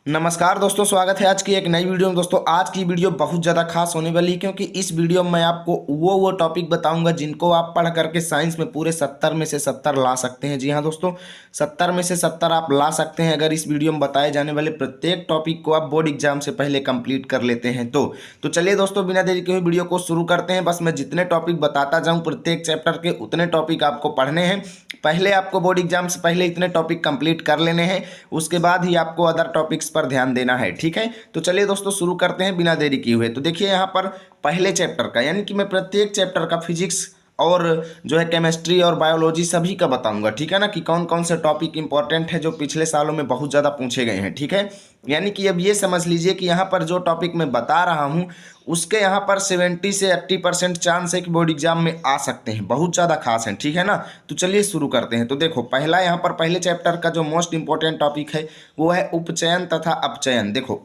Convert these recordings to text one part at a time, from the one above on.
नमस्कार दोस्तों, स्वागत है आज की एक नई वीडियो में। दोस्तों आज की वीडियो बहुत ज़्यादा खास होने वाली है क्योंकि इस वीडियो में मैं आपको वो टॉपिक बताऊंगा जिनको आप पढ़ करके साइंस में पूरे 70 में से 70 ला सकते हैं। जी हाँ दोस्तों, 70 में से 70 आप ला सकते हैं अगर इस वीडियो में बताए जाने वाले प्रत्येक टॉपिक को आप बोर्ड एग्जाम से पहले कंप्लीट कर लेते हैं तो चलिए दोस्तों, बिना देरी के हुए वीडियो को शुरू करते हैं। बस मैं जितने टॉपिक बताता जाऊँ प्रत्येक चैप्टर के उतने टॉपिक आपको पढ़ने हैं। पहले आपको बोर्ड एग्जाम से पहले इतने टॉपिक कंप्लीट कर लेने हैं, उसके बाद ही आपको अदर टॉपिक्स पर ध्यान देना है। ठीक है, तो चलिए दोस्तों शुरू करते हैं बिना देरी किए हुए। तो देखिए यहाँ पर पहले चैप्टर का, यानी कि मैं प्रत्येक चैप्टर का फिजिक्स और जो है केमिस्ट्री और बायोलॉजी सभी का बताऊंगा। ठीक है ना, कि कौन कौन से टॉपिक इंपॉर्टेंट है जो पिछले सालों में बहुत ज़्यादा पूछे गए हैं। ठीक है, यानी कि अब ये समझ लीजिए कि यहाँ पर जो टॉपिक मैं बता रहा हूँ उसके यहाँ पर 70 से 80% चांस है कि बोर्ड एग्जाम में आ सकते हैं, बहुत ज़्यादा खास हैं। ठीक है ना, तो चलिए शुरू करते हैं। तो देखो पहला यहाँ पर पहले चैप्टर का जो मोस्ट इंपॉर्टेंट टॉपिक है वो है उपचयन तथा अपचयन। देखो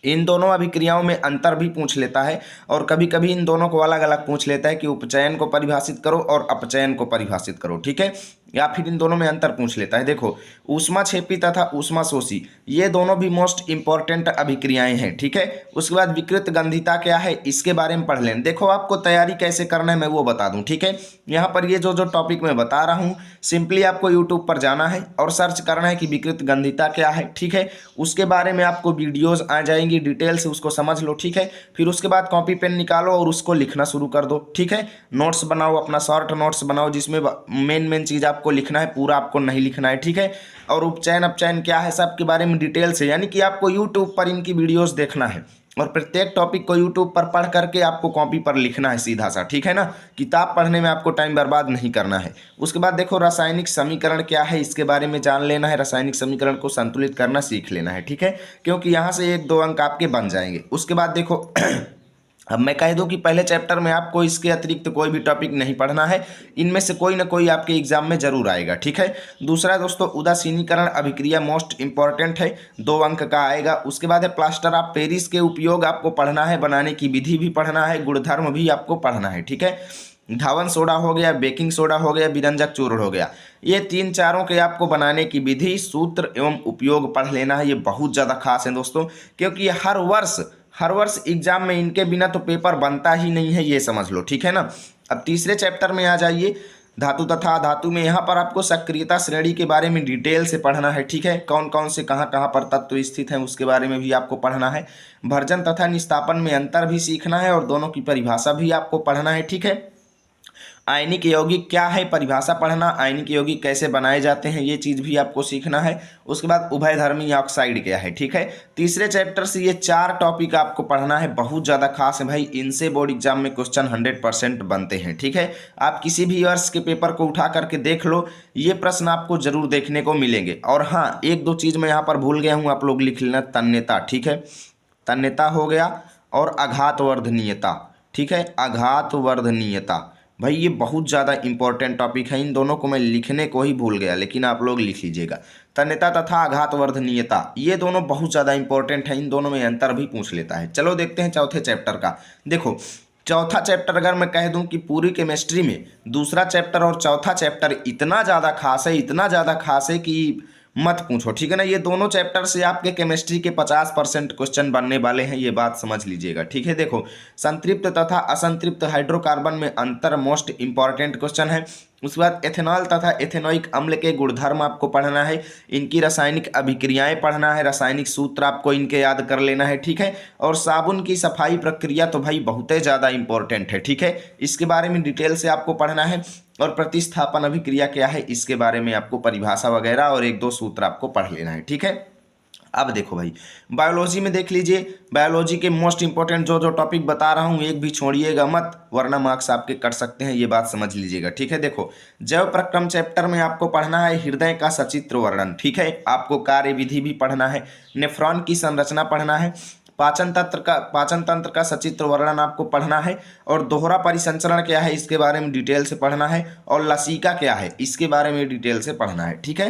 इन दोनों अभिक्रियाओं में अंतर भी पूछ लेता है और कभी कभी इन दोनों को अलग अलग पूछ लेता है कि उपचयन को परिभाषित करो और अपचयन को परिभाषित करो। ठीक है, या फिर इन दोनों में अंतर पूछ लेता है। देखो ऊष्माक्षेपी तथा ऊष्माशोषी ये दोनों भी मोस्ट इंपॉर्टेंट अभिक्रियाएं हैं। ठीक है, उसके बाद विकृत गंधिता क्या है इसके बारे में पढ़ लें। देखो आपको तैयारी कैसे करना है मैं वो बता दूं। ठीक है, यहाँ पर ये जो टॉपिक मैं बता रहा हूँ सिंपली आपको यूट्यूब पर जाना है और सर्च करना है कि विकृत गंधिता क्या है। ठीक है, उसके बारे में आपको वीडियोज आ जाएंगी, डिटेल से उसको समझ लो। ठीक है, फिर उसके बाद कॉपी पेन निकालो और उसको लिखना शुरू कर दो। ठीक है, नोट्स बनाओ, अपना शॉर्ट नोट्स बनाओ जिसमें मेन चीज़ आपको लिखना है, पूरा आपको नहीं लिखना है। ठीक है, और उपचयन अपचयन क्या है सब के बारे में डिटेल से, यानी कि आपको यूट्यूब पर इनकी वीडियोस देखना है और प्रत्येक टॉपिक को यूट्यूब पर पढ़ करके आपको कॉपी पर लिखना है सीधा सा। ठीक है ना, किताब पढ़ने में आपको टाइम बर्बाद नहीं करना है। उसके बाद देखो रासायनिक समीकरण क्या है इसके बारे में जान लेना है, रासायनिक समीकरण को संतुलित करना सीख लेना है। ठीक है, क्योंकि यहाँ से 1-2 अंक आपके बन जाएंगे। उसके बाद देखो अब मैं कह दूं कि पहले चैप्टर में आपको इसके अतिरिक्त कोई भी टॉपिक नहीं पढ़ना है, इनमें से कोई ना कोई आपके एग्जाम में जरूर आएगा। ठीक है, दूसरा दोस्तों उदासीनीकरण अभिक्रिया मोस्ट इंपॉर्टेंट है, 2 अंक का आएगा। उसके बाद है प्लास्टर ऑफ पेरिस के उपयोग आपको पढ़ना है, बनाने की विधि भी पढ़ना है, गुणधर्म भी आपको पढ़ना है। ठीक है, धावन सोडा हो गया, बेकिंग सोडा हो गया, विरंजक चूर्ण हो गया, ये 3-4 के आपको बनाने की विधि, सूत्र एवं उपयोग पढ़ लेना है। ये बहुत ज़्यादा खास है दोस्तों, क्योंकि हर वर्ष एग्जाम में इनके बिना तो पेपर बनता ही नहीं है, ये समझ लो। ठीक है ना, अब तीसरे चैप्टर में आ जाइए, धातु तथा धातु में यहाँ पर आपको सक्रियता श्रेणी के बारे में डिटेल से पढ़ना है। ठीक है, कौन कौन से कहाँ कहाँ पर तत्व स्थित हैं उसके बारे में भी आपको पढ़ना है। भर्जन तथा निस्तापन में अंतर भी सीखना है और दोनों की परिभाषा भी आपको पढ़ना है। ठीक है, आयनिक यौगिक क्या है परिभाषा पढ़ना, आयनिक यौगिक कैसे बनाए जाते हैं ये चीज़ भी आपको सीखना है। उसके बाद उभयधर्मी ऑक्साइड क्या है। ठीक है, तीसरे चैप्टर से ये 4 टॉपिक आपको पढ़ना है, बहुत ज़्यादा खास है भाई, इनसे बोर्ड एग्जाम में क्वेश्चन 100% बनते हैं। ठीक है, आप किसी भी वर्ष के पेपर को उठा करके देख लो, ये प्रश्न आपको जरूर देखने को मिलेंगे। और हाँ, 1-2 चीज़ मैं यहाँ पर भूल गया हूँ, आप लोग लिख लेना, तन्यता। ठीक है, तन्यता हो गया और आघातवर्धनीयता। ठीक है, आघातवर्धनीयता भाई ये बहुत ज़्यादा इंपॉर्टेंट टॉपिक है, इन दोनों को मैं लिखने को ही भूल गया, लेकिन आप लोग लिख लीजिएगा। तन्यता तथा आघातवर्धनीयता ये दोनों बहुत ज़्यादा इंपॉर्टेंट है, इन दोनों में अंतर भी पूछ लेता है। चलो देखते हैं चौथे चैप्टर का। देखो चौथा चैप्टर अगर मैं कह दूं कि पूरी केमिस्ट्री में दूसरा चैप्टर और चौथा चैप्टर इतना ज़्यादा खास है, इतना ज़्यादा खास है कि मत पूछो। ठीक है ना, ये दोनों चैप्टर से आपके केमिस्ट्री के 50% क्वेश्चन बनने वाले हैं, ये बात समझ लीजिएगा। ठीक है, देखो संतृप्त तथा असंतृप्त हाइड्रोकार्बन में अंतर मोस्ट इंपॉर्टेंट क्वेश्चन है। उसके बाद एथेनॉल तथा एथेनोइक अम्ल के गुणधर्म आपको पढ़ना है, इनकी रासायनिक अभिक्रियाएं पढ़ना है, रासायनिक सूत्र आपको इनके याद कर लेना है। ठीक है, और साबुन की सफाई प्रक्रिया तो भाई बहुत ही ज़्यादा इंपॉर्टेंट है। ठीक है, इसके बारे में डिटेल से आपको पढ़ना है। और प्रतिस्थापन अभिक्रिया क्या है इसके बारे में आपको परिभाषा वगैरह और 1-2 सूत्र आपको पढ़ लेना है। ठीक है, अब देखो भाई बायोलॉजी में देख लीजिए, बायोलॉजी के मोस्ट इंपॉर्टेंट जो टॉपिक बता रहा हूँ एक भी छोड़िएगा मत, वरना मार्क्स आपके कट सकते हैं, ये बात समझ लीजिएगा। ठीक है, देखो जैव प्रक्रम चैप्टर में आपको पढ़ना है हृदय का सचित्र वर्णन। ठीक है, आपको कार्य विधि भी पढ़ना है, नेफ्रॉन की संरचना पढ़ना है, पाचन तंत्र का सचित्र वर्णन आपको पढ़ना है, और दोहरा परिसंचरण क्या है इसके बारे में डिटेल से पढ़ना है, और लसिका क्या है इसके बारे में डिटेल से पढ़ना है। ठीक है,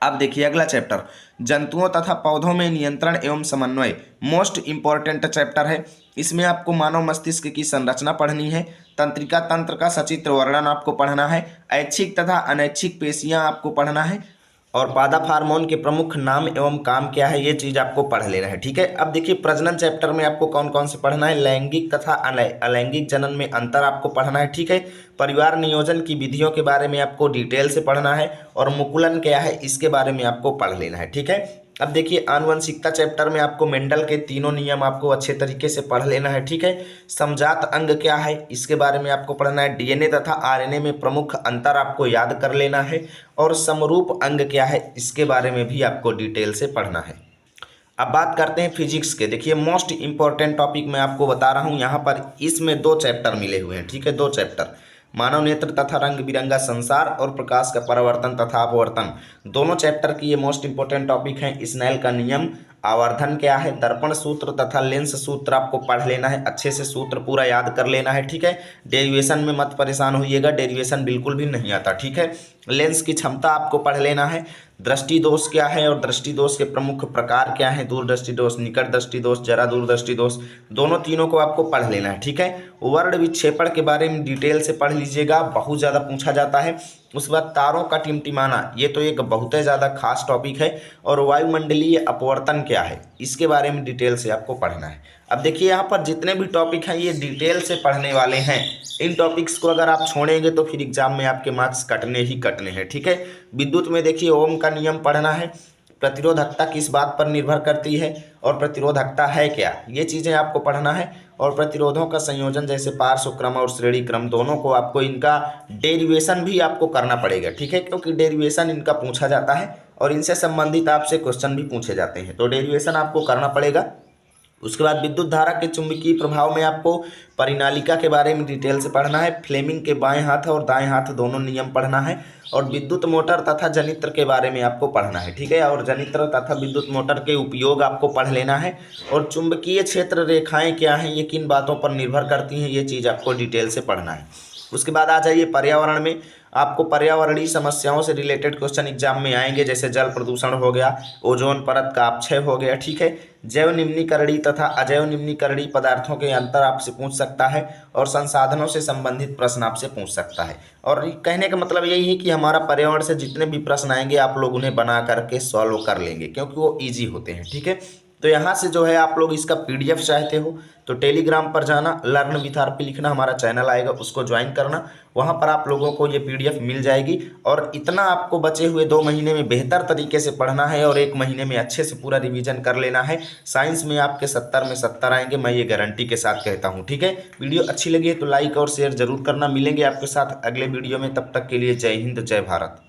अब देखिए अगला चैप्टर जंतुओं तथा पौधों में नियंत्रण एवं समन्वय मोस्ट इंपॉर्टेंट चैप्टर है। इसमें आपको मानव मस्तिष्क की संरचना पढ़नी है, तंत्रिका तंत्र का सचित्र वर्णन आपको पढ़ना है, ऐच्छिक तथा अनैच्छिक पेशियां आपको पढ़ना है, और पादप हार्मोन के प्रमुख नाम एवं काम क्या है, ये चीज आपको पढ़ लेना है। ठीक है, अब देखिए प्रजनन चैप्टर में आपको कौन कौन से पढ़ना है। लैंगिक तथा अलैंगिक जनन में अंतर आपको पढ़ना है। ठीक है, परिवार नियोजन की विधियों के बारे में आपको डिटेल से पढ़ना है और मुकुलन क्या है इसके बारे में आपको पढ़ लेना है। ठीक है, अब देखिए आनुवंशिकता चैप्टर में आपको मेंडल के तीनों नियम आपको अच्छे तरीके से पढ़ लेना है। ठीक है, समजात अंग क्या है इसके बारे में आपको पढ़ना है। डीएनए तथा आरएनए में प्रमुख अंतर आपको याद कर लेना है और समरूप अंग क्या है इसके बारे में भी आपको डिटेल से पढ़ना है। अब बात करते हैं फिजिक्स के। देखिए मोस्ट इंपॉर्टेंट टॉपिक मैं आपको बता रहा हूँ यहाँ पर, इसमें 2 चैप्टर मिले हुए हैं। ठीक है, 2 चैप्टर, मानव नेत्र तथा रंग बिरंगा संसार और प्रकाश का परावर्तन तथा अपवर्तन, दोनों चैप्टर की ये मोस्ट इंपॉर्टेंट टॉपिक हैं। स्नेल का नियम, आवर्धन क्या है, दर्पण सूत्र तथा लेंस सूत्र आपको पढ़ लेना है, अच्छे से सूत्र पूरा याद कर लेना है। ठीक है, डेरिवेशन में मत परेशान होइएगा, डेरिवेशन बिल्कुल भी नहीं आता। ठीक है, लेंस की क्षमता आपको पढ़ लेना है। दृष्टि दोष क्या है और दृष्टि दोष के प्रमुख प्रकार क्या है, दूरदृष्टि दोष, निकट दृष्टि दोष, जरा दूरदृष्टि दोष, दोनों तीनों को आपको पढ़ लेना है। ठीक है, वर्ण विक्षेपण के बारे में डिटेल से पढ़ लीजिएगा, बहुत ज़्यादा पूछा जाता है। उसके बाद तारों का टिमटिमाना, ये तो एक बहुत ही ज़्यादा खास टॉपिक है। और वायुमंडलीय अपवर्तन क्या है इसके बारे में डिटेल से आपको पढ़ना है। अब देखिए यहाँ पर जितने भी टॉपिक हैं ये डिटेल से पढ़ने वाले हैं। इन टॉपिक्स को अगर आप छोड़ेंगे तो फिर एग्जाम में आपके मार्क्स कटने ही कटने हैं। ठीक है, विद्युत में देखिए ओम का नियम पढ़ना है, प्रतिरोधकता किस बात पर निर्भर करती है और प्रतिरोधकता है क्या, ये चीज़ें आपको पढ़ना है। और प्रतिरोधों का संयोजन जैसे पार्श्व क्रम और श्रेणी क्रम, दोनों को आपको इनका डेरिवेशन भी आपको करना पड़ेगा। ठीक है, क्योंकि डेरिवेशन इनका पूछा जाता है और इनसे संबंधित आपसे क्वेश्चन भी पूछे जाते हैं, तो डेरिवेशन आपको करना पड़ेगा। उसके बाद विद्युत धारा के चुंबकीय प्रभाव में आपको परिनालिका के बारे में डिटेल से पढ़ना है। फ्लेमिंग के बाएं हाथ और दाएं हाथ दोनों नियम पढ़ना है और विद्युत मोटर तथा जनित्र के बारे में आपको पढ़ना है। ठीक है, और जनित्र तथा विद्युत मोटर के उपयोग आपको पढ़ लेना है। और चुंबकीय क्षेत्र रेखाएं क्या हैं, ये किन बातों पर निर्भर करती हैं, ये चीज़ आपको डिटेल से पढ़ना है। उसके बाद आ जाइए पर्यावरण में, आपको पर्यावरणीय समस्याओं से रिलेटेड क्वेश्चन एग्जाम में आएंगे, जैसे जल प्रदूषण हो गया, ओजोन परत का अपक्षय हो गया। ठीक है, जैव निम्नीकरणीय तथा अजैव निम्नीकरणीय पदार्थों के अंतर आपसे पूछ सकता है और संसाधनों से संबंधित प्रश्न आपसे पूछ सकता है। और कहने का मतलब यही है कि हमारा पर्यावरण से जितने भी प्रश्न आएंगे आप लोग उन्हें बना करके सॉल्व कर लेंगे, क्योंकि वो ईजी होते हैं। ठीक है, तो यहाँ से जो है आप लोग इसका PDF चाहते हो तो टेलीग्राम पर जाना, लर्न विथ आरपी लिखना, हमारा चैनल आएगा, उसको ज्वाइन करना, वहाँ पर आप लोगों को ये PDF मिल जाएगी। और इतना आपको बचे हुए 2 महीने में बेहतर तरीके से पढ़ना है और 1 महीने में अच्छे से पूरा रिवीजन कर लेना है। साइंस में आपके 70 में 70 आएंगे, मैं ये गारंटी के साथ कहता हूँ। ठीक है, वीडियो अच्छी लगी है तो लाइक और शेयर जरूर करना। मिलेंगे आपके साथ अगले वीडियो में, तब तक के लिए जय हिंद, जय भारत।